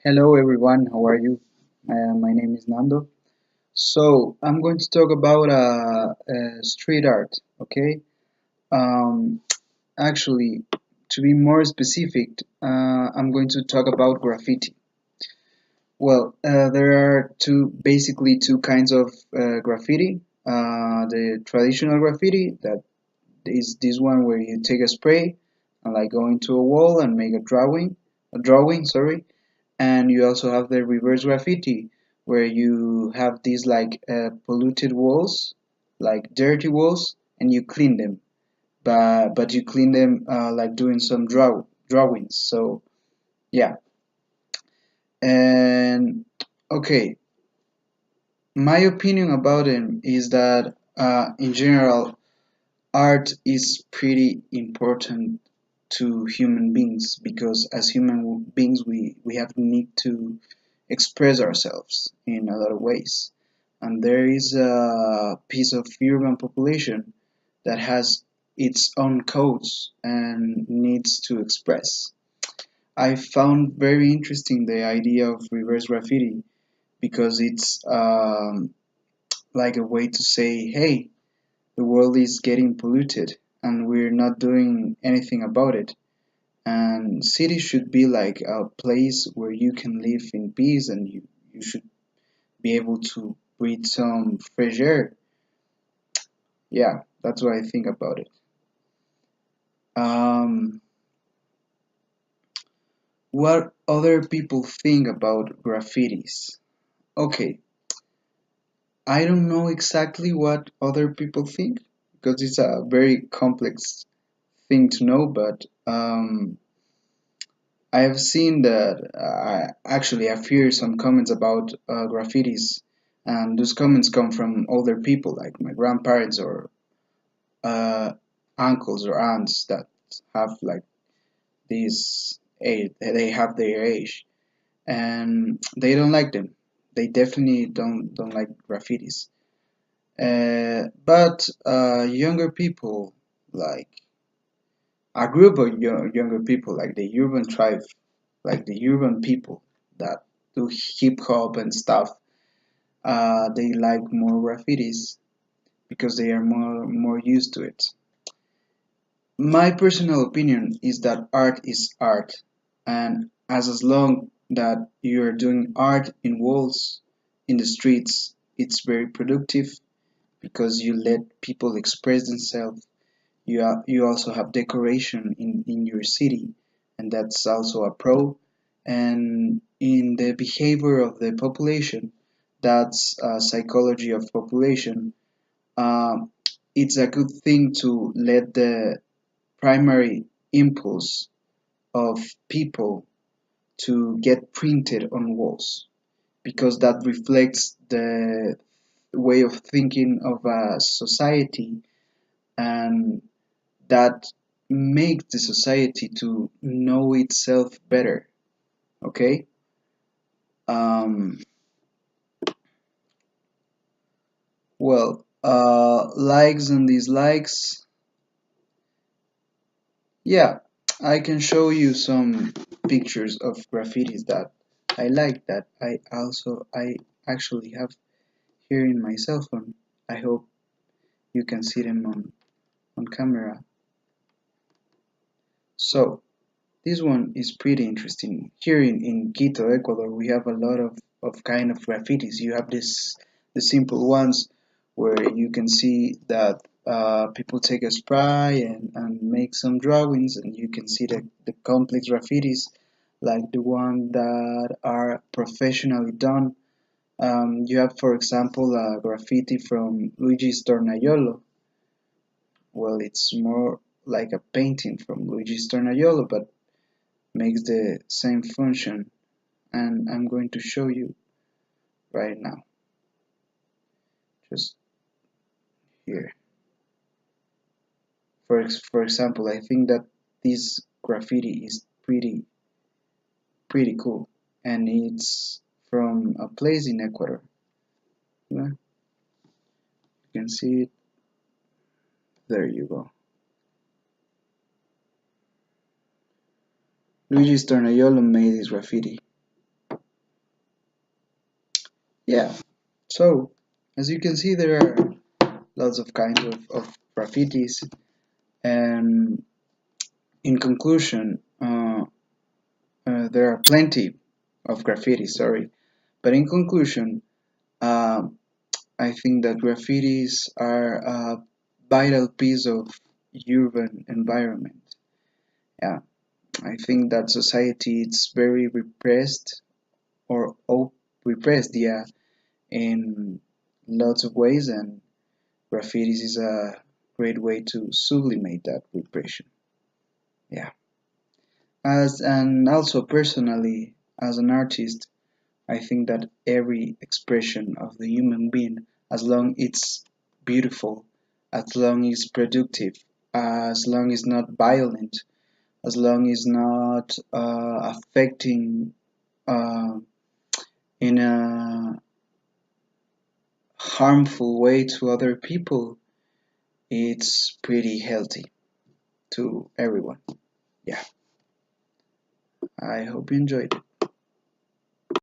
Hello everyone, how are you? My name is Nando. So I'm going to talk about street art, okay? Um, Actually, to be more specific, I'm going to talk about graffiti. Well, there are basically two kinds of graffiti. The traditional graffiti, that is this one where you take a spray and like go into a wall and make a drawing, sorry. And you also have the reverse graffiti where you have these like polluted walls, like dirty walls, and you clean them, but you clean them like doing some drawings. So yeah. And okay, my opinion about them is that in general art is pretty important to human beings, because as human beings we have the need to express ourselves in a lot of ways. And there is a piece of urban population that has its own codes and needs to express. I found very interesting the idea of reverse graffiti, because it's like a way to say, hey, the world is getting polluted and we're not doing anything about it. And cities should be like a place where you can live in peace, and you should be able to breathe some fresh air. Yeah, that's what I think about it. Um, what other people think about graffitis? Okay, I don't know exactly what other people think, because it's a very complex thing to know, but I have seen that actually I've heard some comments about graffitis, and those comments come from older people like my grandparents or uh, uncles or aunts that have like these age, they have their age, and they don't like them. They definitely don't like graffitis. But younger people, like a group of younger people, like the urban tribe, like the urban people that do hip hop and stuff, they like more graffitis because they are more used to it. My personal opinion is that art is art, and as long that you're doing art in walls, in the streets, it's very productive, because you let people express themselves. You also have decoration in your city, and that's also a pro. And in the behavior of the population, that's psychology of population. Um, it's a good thing to let the primary impulse of people to get printed on walls, because that reflects the way of thinking of a society, and that makes the society to know itself better. Okay. um, Likes and dislikes. Yeah, I can show you some pictures of graffitis that I like, that I actually have here in my cell phone. I hope you can see them on camera. So this one is pretty interesting. Here in Quito, Ecuador, we have a lot of kind of graffitis. You have the simple ones where you can see that people take a spray and make some drawings, and you can see the complex graffitis, like the one that are professionally done. You have, for example, a graffiti from Luigi Stornaiolo. Well, it's more like a painting from Luigi Stornaiolo, but makes the same function, and I'm going to show you right now, just here. For example, I think that this graffiti is pretty cool, and it's from a place in Ecuador. Yeah, you can see it. There you go. Luigi Stornaiolo made this graffiti. Yeah. So as you can see, there are lots of kinds of graffitis, and in conclusion, there are plenty of graffiti. Sorry, but in conclusion, um, I think that graffitis are a vital piece of urban environment. Yeah, I think that society is very repressed or repressed, yeah, in lots of ways, and graffitis is a great way to sublimate that repression. Yeah, as and also personally, as an artist, I think that every expression of the human being, as long it's beautiful, as long it's productive, as long it's not violent, as long it's not affecting uh, in a harmful way to other people, it's pretty healthy to everyone. Yeah, I hope you enjoyed it.